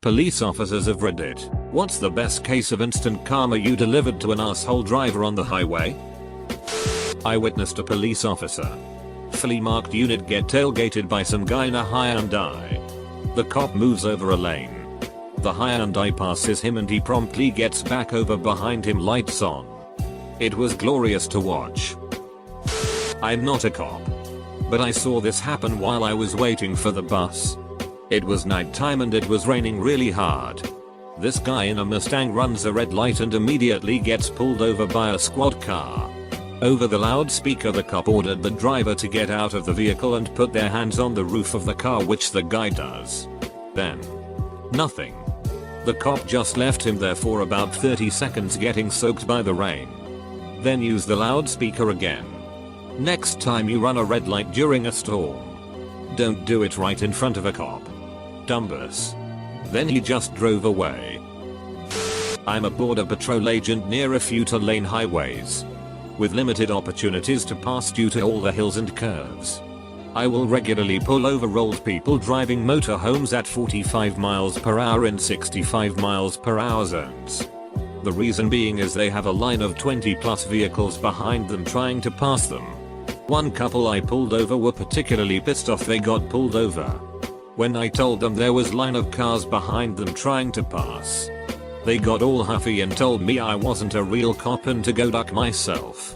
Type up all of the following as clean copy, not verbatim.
Police officers of Reddit, what's the best case of instant karma you delivered to an asshole driver on the highway? I witnessed a police officer. Fully marked unit get tailgated by some guy in a Hyundai. The cop moves over a lane. The Hyundai passes him and he promptly gets back over behind him, lights on. It was glorious to watch. I'm not a cop, but I saw this happen while I was waiting for the bus. It was nighttime and it was raining really hard. This guy in a Mustang runs a red light and immediately gets pulled over by a squad car. Over the loudspeaker, the cop ordered the driver to get out of the vehicle and put their hands on the roof of the car, which the guy does. Then, nothing. The cop just left him there for about 30 seconds getting soaked by the rain. Then use the loudspeaker again. Next time you run a red light during a storm, don't do it right in front of a cop. Dumbus. Then he just drove away. I'm a border patrol agent near a few two-lane highways with limited opportunities to pass due to all the hills and curves. I will regularly pull over old people driving motorhomes at 45 miles per hour in 65 miles per hour zones. The reason being is they have a line of 20 plus vehicles behind them trying to pass them. One couple I pulled over were particularly pissed off they got pulled over when I told them there was line of cars behind them trying to pass. They got all huffy and told me I wasn't a real cop and to go duck myself.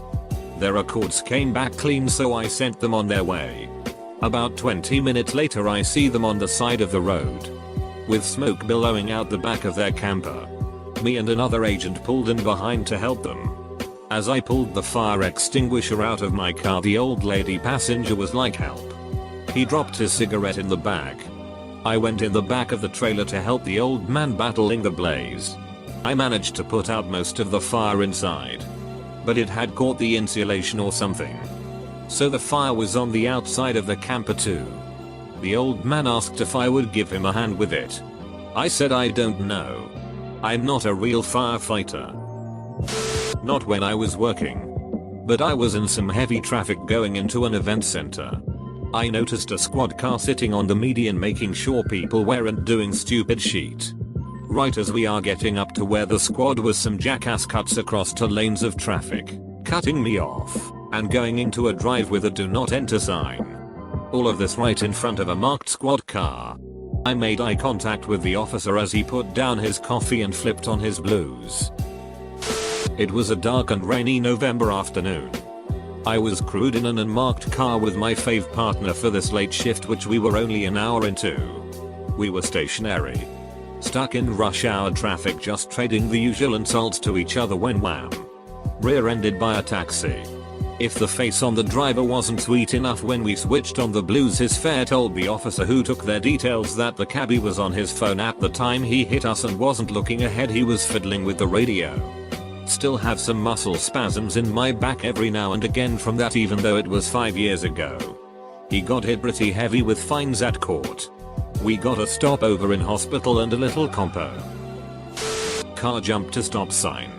Their records came back clean, so I sent them on their way. About 20 minutes later I see them on the side of the road with smoke billowing out the back of their camper. Me and another agent pulled in behind to help them. As I pulled the fire extinguisher out of my car, the old lady passenger was like, "Help." He dropped his cigarette in the bag. I went in the back of the trailer to help the old man battling the blaze. I managed to put out most of the fire inside, but it had caught the insulation or something. So the fire was on the outside of the camper too. The old man asked if I would give him a hand with it. I said I don't know. I'm not a real firefighter. Not when I was working. But I was in some heavy traffic going into an event center. I noticed a squad car sitting on the median making sure people weren't doing stupid shit. Right as we are getting up to where the squad was, some jackass cuts across 2 lanes of traffic, cutting me off and going into a drive with a do not enter sign. All of this right in front of a marked squad car. I made eye contact with the officer as he put down his coffee and flipped on his blues. It was a dark and rainy November afternoon. I was crewed in an unmarked car with my fave partner for this late shift, which we were only an hour into. We were stationary, stuck in rush hour traffic, just trading the usual insults to each other when wham! Rear-ended by a taxi. If the face on the driver wasn't sweet enough when we switched on the blues, his fare told the officer who took their details that the cabbie was on his phone at the time he hit us and wasn't looking ahead, he was fiddling with the radio. Still have some muscle spasms in my back every now and again from that, even though it was 5 years ago. He got hit pretty heavy with fines at court. We got a stopover in hospital and a little compo. Car jumped a stop sign.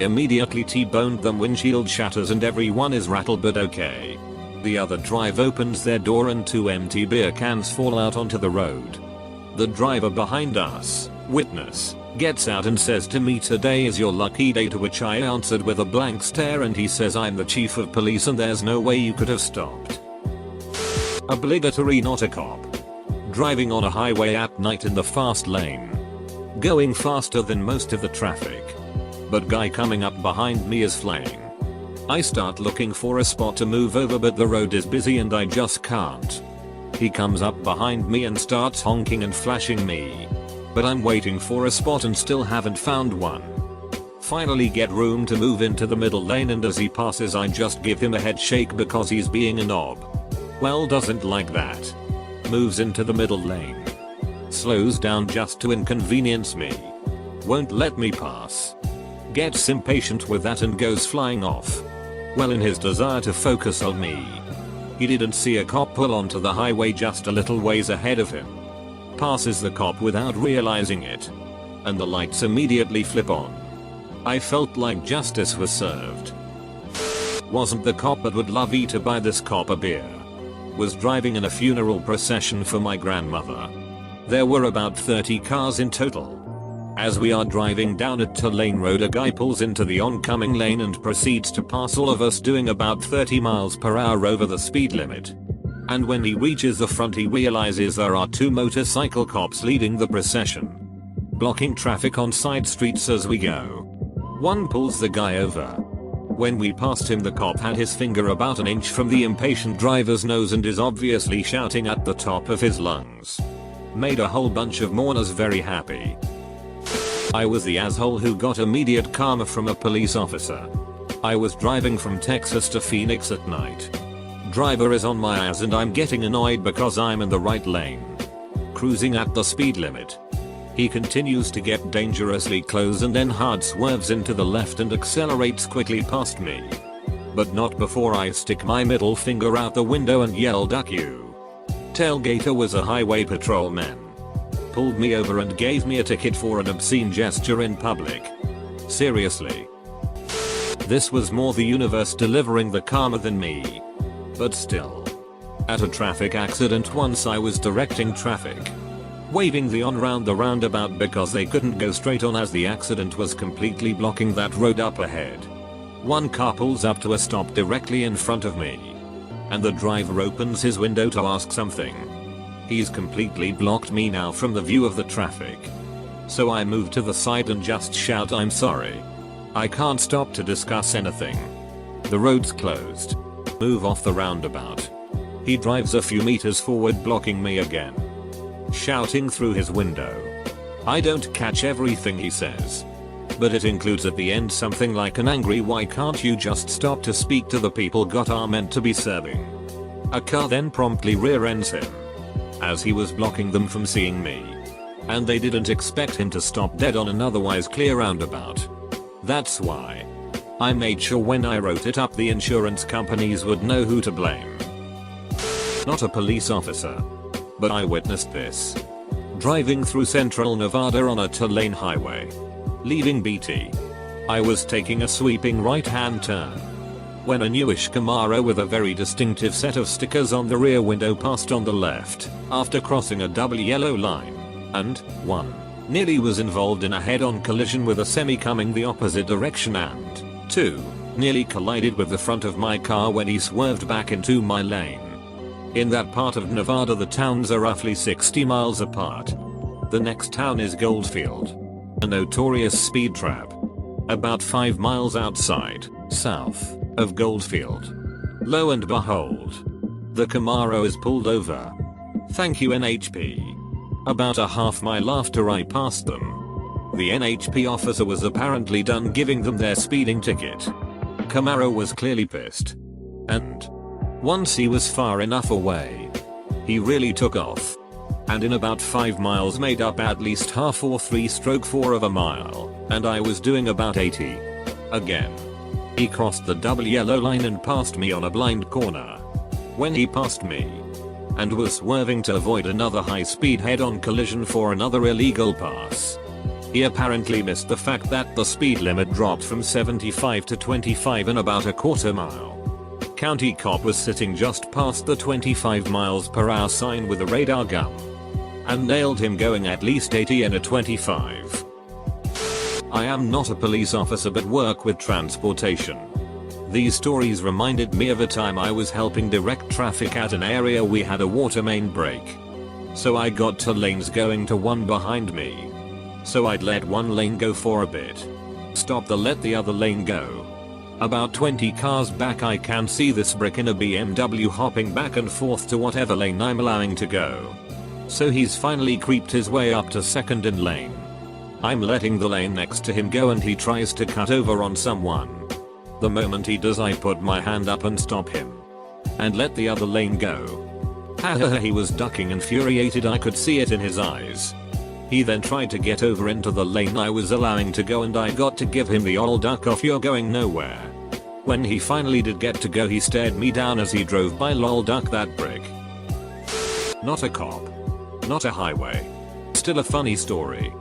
Immediately T-boned them, windshield shatters and everyone is rattled but okay. The other drive opens their door and 2 empty beer cans fall out onto the road. The driver behind us, witness, gets out and says to me, "Today is your lucky day," to which I answered with a blank stare, and he says, "I'm the chief of police and there's no way you could have stopped." Obligatory not a cop. Driving on a highway at night in the fast lane. Going faster than most of the traffic. But guy coming up behind me is flaying. I start looking for a spot to move over, but the road is busy and I just can't. He comes up behind me and starts honking and flashing me. But I'm waiting for a spot and still haven't found one. Finally get room to move into the middle lane, and as he passes I just give him a head shake because he's being a knob. Well, doesn't like that. Moves into the middle lane. Slows down just to inconvenience me. Won't let me pass. Gets impatient with that and goes flying off. Well, in his desire to focus on me, he didn't see a cop pull onto the highway just a little ways ahead of him. Passes the cop without realizing it, and the lights immediately flip on. I felt like justice was served. Wasn't the cop, but would love to buy this cop a beer. Was driving in a funeral procession for my grandmother. There were about 30 cars in total. As we are driving down a two-lane road, a guy pulls into the oncoming lane and proceeds to pass all of us doing about 30 miles per hour over the speed limit. And when he reaches the front, he realizes there are 2 motorcycle cops leading the procession, blocking traffic on side streets as we go. One pulls the guy over. When we passed him, the cop had his finger about an inch from the impatient driver's nose and is obviously shouting at the top of his lungs. Made a whole bunch of mourners very happy. I was the asshole who got immediate karma from a police officer. I was driving from Texas to Phoenix at night. Driver is on my ass and I'm getting annoyed because I'm in the right lane, cruising at the speed limit. He continues to get dangerously close and then hard swerves into the left and accelerates quickly past me. But not before I stick my middle finger out the window and yell "Duck you." Tailgater was a highway patrolman. Pulled me over and gave me a ticket for an obscene gesture in public. Seriously. This was more the universe delivering the karma than me. But still. At a traffic accident once, I was directing traffic, waving the on round the roundabout because they couldn't go straight on as the accident was completely blocking that road up ahead. One car pulls up to a stop directly in front of me, and the driver opens his window to ask something. He's completely blocked me now from the view of the traffic. So I move to the side and just shout, "I'm sorry. I can't stop to discuss anything. The road's closed." Move off the roundabout. He drives a few meters forward, blocking me again, shouting through his window. I don't catch everything he says, but it includes at the end something like an angry "Why can't you just stop to speak to the people God are meant to be serving?" A car then promptly rear-ends him, as he was blocking them from seeing me. And they didn't expect him to stop dead on an otherwise clear roundabout. That's why I made sure when I wrote it up the insurance companies would know who to blame. Not a police officer, but I witnessed this. Driving through central Nevada on a two-lane highway, leaving BT. I was taking a sweeping right-hand turn when a newish Camaro with a very distinctive set of stickers on the rear window passed on the left after crossing a double yellow line, and 1. Nearly was involved in a head-on collision with a semi coming the opposite direction, and 2. Nearly collided with the front of my car when he swerved back into my lane. In that part of Nevada the towns are roughly 60 miles apart. The next town is Goldfield, a notorious speed trap. About 5 miles outside, south of Goldfield. Lo and behold, the Camaro is pulled over. Thank you NHP. About a half mile after I passed them, the NHP officer was apparently done giving them their speeding ticket. Camaro was clearly pissed, and once he was far enough away, he really took off, and in about 5 miles made up at least half or 3/4 of a mile, and I was doing about 80. Again, he crossed the double yellow line and passed me on a blind corner. When he passed me and was swerving to avoid another high-speed head-on collision for another illegal pass, he apparently missed the fact that the speed limit dropped from 75 to 25 in about a quarter mile. County cop was sitting just past the 25 miles per hour sign with a radar gun, and nailed him going at least 80 in a 25. I am not a police officer but work with transportation. These stories reminded me of a time I was helping direct traffic at an area we had a water main break. So I got 2 lanes going to one behind me. So I'd let one lane go for a bit, stop to let the other lane go. About 20 cars back I can see this brick in a BMW hopping back and forth to whatever lane I'm allowing to go. So he's finally creeped his way up to second in lane. I'm letting the lane next to him go and he tries to cut over on someone. The moment he does I put my hand up and stop him, and let the other lane go. Haha, he was ducking infuriated, I could see it in his eyes. He then tried to get over into the lane I was allowing to go and I got to give him the old duck off, you're going nowhere. When he finally did get to go he stared me down as he drove by, lol duck that brick. Not a cop. Not a highway. Still a funny story.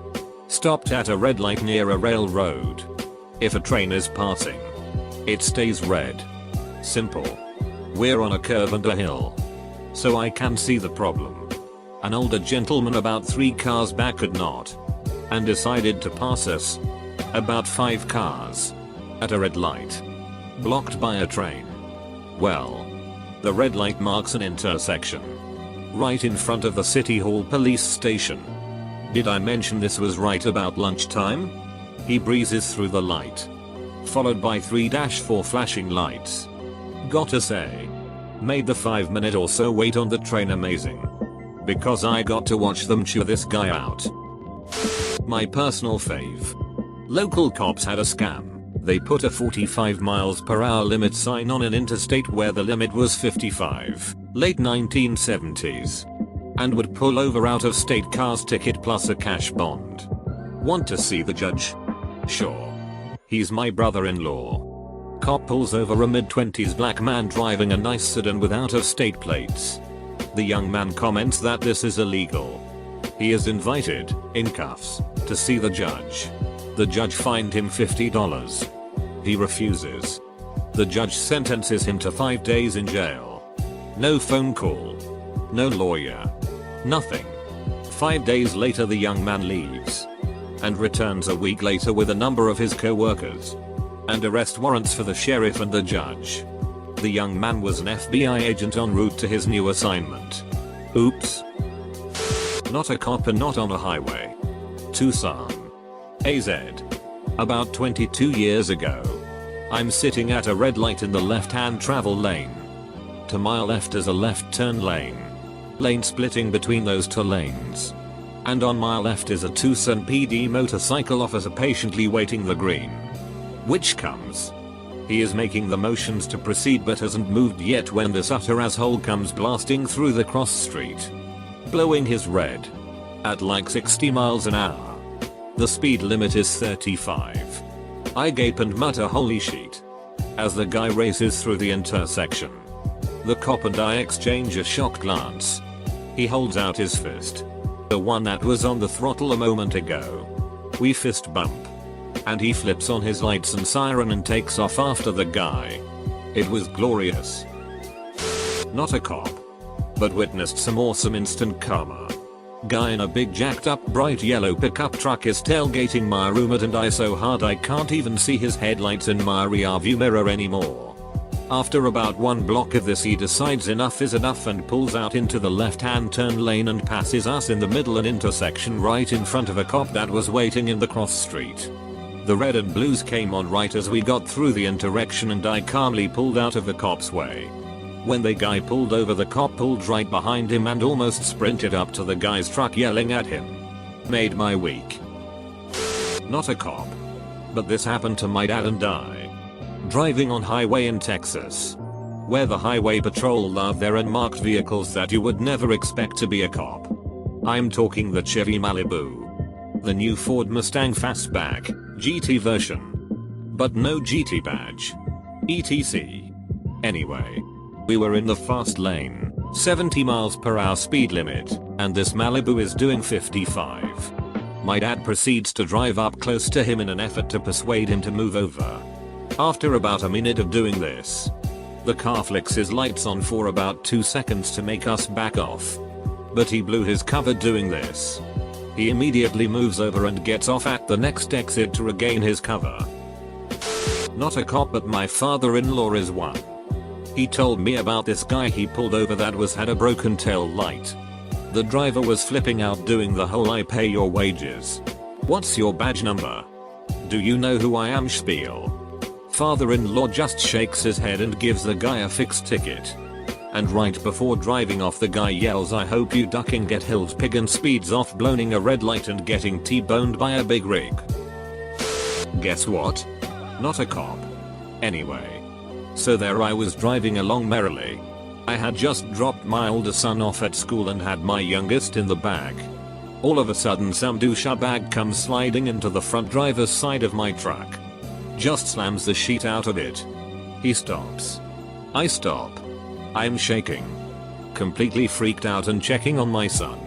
Stopped at a red light near a railroad. If a train is passing, it stays red. Simple. We're on a curve and a hill, so I can see the problem. An older gentleman about 3 cars back could not, and decided to pass us. About 5 cars. At a red light. Blocked by a train. Well, the red light marks an intersection. Right in front of the City Hall police station. Did I mention this was right about lunchtime? He breezes through the light. Followed by 3-4 flashing lights. Gotta say. Made the 5-minute or so wait on the train amazing. Because I got to watch them chew this guy out. My personal fave. Local cops had a scam. They put a 45 miles per hour limit sign on an interstate where the limit was 55, late 1970s. And would pull over out of state cars ticket plus a cash bond. Want to see the judge? Sure. He's my brother-in-law. Cop pulls over a mid-20s black man driving a nice sedan with out-of-state plates. The young man comments that this is illegal. He is invited, in cuffs, to see the judge. The judge fined him $50. He refuses. The judge sentences him to 5 days in jail. No phone call. No lawyer. Nothing. 5 days later the young man leaves. And returns a week later with a number of his co-workers. And arrest warrants for the sheriff and the judge. The young man was an FBI agent en route to his new assignment. Oops. Not a cop and not on a highway. Tucson. AZ. About 22 years ago. I'm sitting at a red light in the left-hand travel lane. To my left is a left turn lane. Lane splitting between those 2 lanes. And on my left is a Tucson PD motorcycle officer patiently waiting the green. Which comes. He is making the motions to proceed but hasn't moved yet when this utter asshole comes blasting through the cross street. Blowing his red. At like 60 miles an hour. The speed limit is 35. I gape and mutter holy shit. As the guy races through the intersection. The cop and I exchange a shocked glance. He holds out his fist. The one that was on the throttle a moment ago. We fist bump. And he flips on his lights and siren and takes off after the guy. It was glorious. Not a cop. But witnessed some awesome instant karma. Guy in a big jacked up bright yellow pickup truck is tailgating my roommate and I so hard I can't even see his headlights in my rear view mirror anymore. After about 1 block of this he decides enough is enough and pulls out into the left-hand turn lane and passes us in the middle an intersection right in front of a cop that was waiting in the cross street. The red and blues came on right as we got through the intersection and I calmly pulled out of the cop's way. When the guy pulled over the cop pulled right behind him and almost sprinted up to the guy's truck yelling at him. Made my week. Not a cop. But this happened to my dad and I. Driving on highway in Texas. Where the highway patrol love their unmarked vehicles that you would never expect to be a cop. I'm talking the Chevy Malibu. The new Ford Mustang Fastback, GT version. But no GT badge. ETC. Anyway. We were in the fast lane, 70 miles per hour speed limit, and this Malibu is doing 55. My dad proceeds to drive up close to him in an effort to persuade him to move over. After about a minute of doing this, the car flicks his lights on for about 2 seconds to make us back off. But he blew his cover doing this. He immediately moves over and gets off at the next exit to regain his cover. Not a cop but my father-in-law is one. He told me about this guy he pulled over that had a broken tail light. The driver was flipping out doing the whole I pay your wages. What's your badge number? Do you know who I am spiel? Father-in-law just shakes his head and gives the guy a fixed ticket. And right before driving off the guy yells I hope you duck and get hilled pig and speeds off blowing a red light and getting T-boned by a big rig. Guess what? Not a cop. Anyway. So there I was driving along merrily. I had just dropped my older son off at school and had my youngest in the back. All of a sudden some douchebag comes sliding into the front driver's side of my truck. Just slams the sheet out of it. He stops. I stop. I'm shaking. Completely freaked out and checking on my son.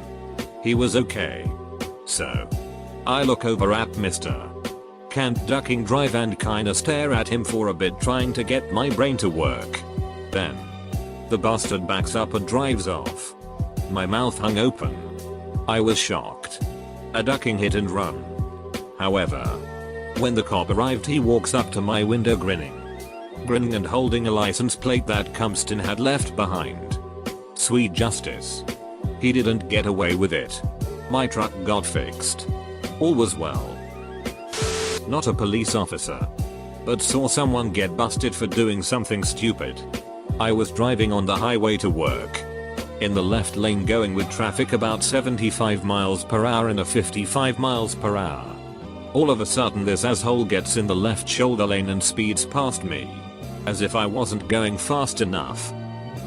He was okay. So. I look over at Mr. Can't ducking drive and kinda stare at him for a bit trying to get my brain to work. Then. The bastard backs up and drives off. My mouth hung open. I was shocked. A ducking hit and run. However, when the cop arrived, he walks up to my window grinning and holding a license plate that Cumston had left behind. Sweet justice. He didn't get away with it. My truck got fixed. All was well. Not a police officer, but saw someone get busted for doing something stupid. I was driving on the highway to work, in the left lane going with traffic about 75 miles per hour in a 55 miles per hour. All of a sudden this asshole gets in the left shoulder lane and speeds past me, as if I wasn't going fast enough.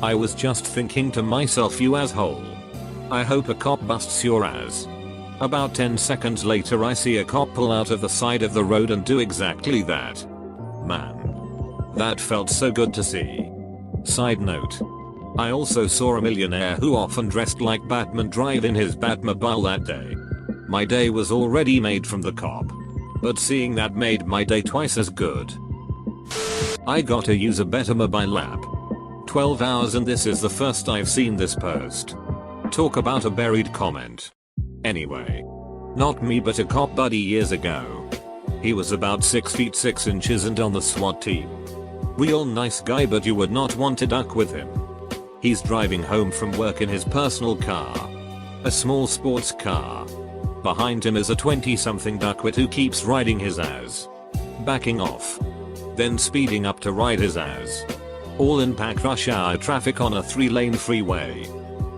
I was just thinking to myself, you asshole. I hope a cop busts your ass. About 10 seconds later I see a cop pull out of the side of the road and do exactly that. Man, that felt so good to see. Side note, I also saw a millionaire who often dressed like Batman drive in his Batmobile that day. My day was already made from the cop, but seeing that made my day twice as good. I gotta use a better mobile app. 12 hours and this is the first I've seen this post. Talk about a buried comment. Anyway, not me but a cop buddy years ago. He was about 6 feet 6 inches and on the SWAT team. Real nice guy, but you would not want to duck with him. He's driving home from work in his personal car. A small sports car. Behind him is a 20-something duckwit who keeps riding his ass. Backing off. Then speeding up to ride his ass. All in packed rush hour traffic on a 3-lane freeway.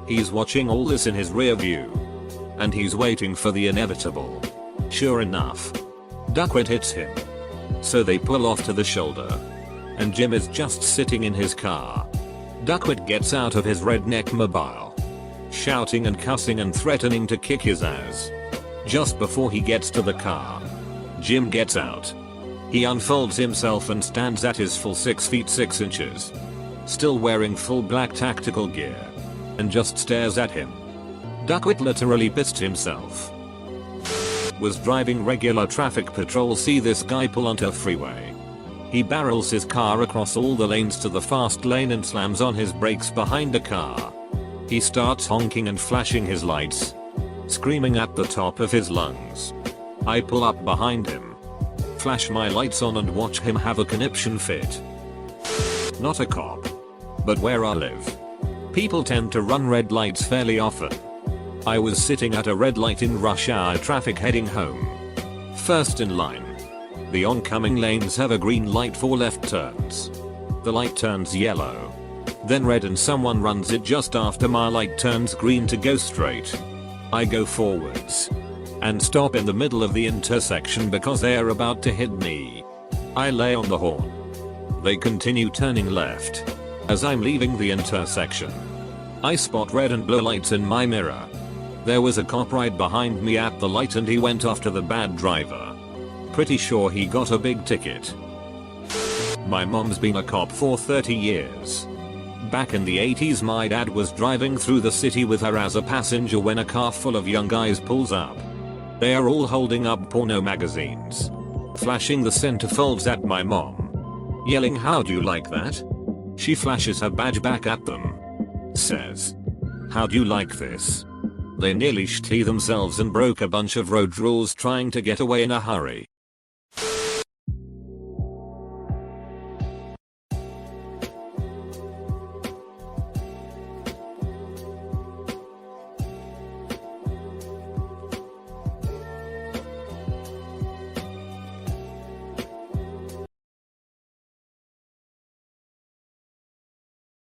He's watching all this in his rear view. And he's waiting for the inevitable. Sure enough, duckwit hits him. So they pull off to the shoulder. And Jim is just sitting in his car. Duckwit gets out of his redneck mobile, shouting and cussing and threatening to kick his ass. Just before he gets to the car, Jim gets out. He unfolds himself and stands at his full 6 feet 6 inches, still wearing full black tactical gear, and just stares at him. Duckwit literally pissed himself. Was driving regular traffic patrol, see this guy pull onto a freeway. He barrels his car across all the lanes to the fast lane and slams on his brakes behind the car. He starts honking and flashing his lights, screaming at the top of his lungs. I pull up behind him, flash my lights on and watch him have a conniption fit. Not a cop, but where I live, people tend to run red lights fairly often. I was sitting at a red light in rush hour traffic heading home. First in line. The oncoming lanes have a green light for left turns. The light turns yellow, then red, and someone runs it just after my light turns green to go straight. I go forwards and stop in the middle of the intersection because they are about to hit me. I lay on the horn. They continue turning left. As I'm leaving the intersection, I spot red and blue lights in my mirror. There was a cop right behind me at the light and he went after the bad driver. Pretty sure he got a big ticket. My mom's been a cop for 30 years. Back in the 80s my dad was driving through the city with her as a passenger when a car full of young guys pulls up. They are all holding up porno magazines, flashing the centerfolds at my mom, yelling, "How do you like that?" She flashes her badge back at them, says, "How do you like this?" They nearly shitty themselves and broke a bunch of road rules trying to get away in a hurry.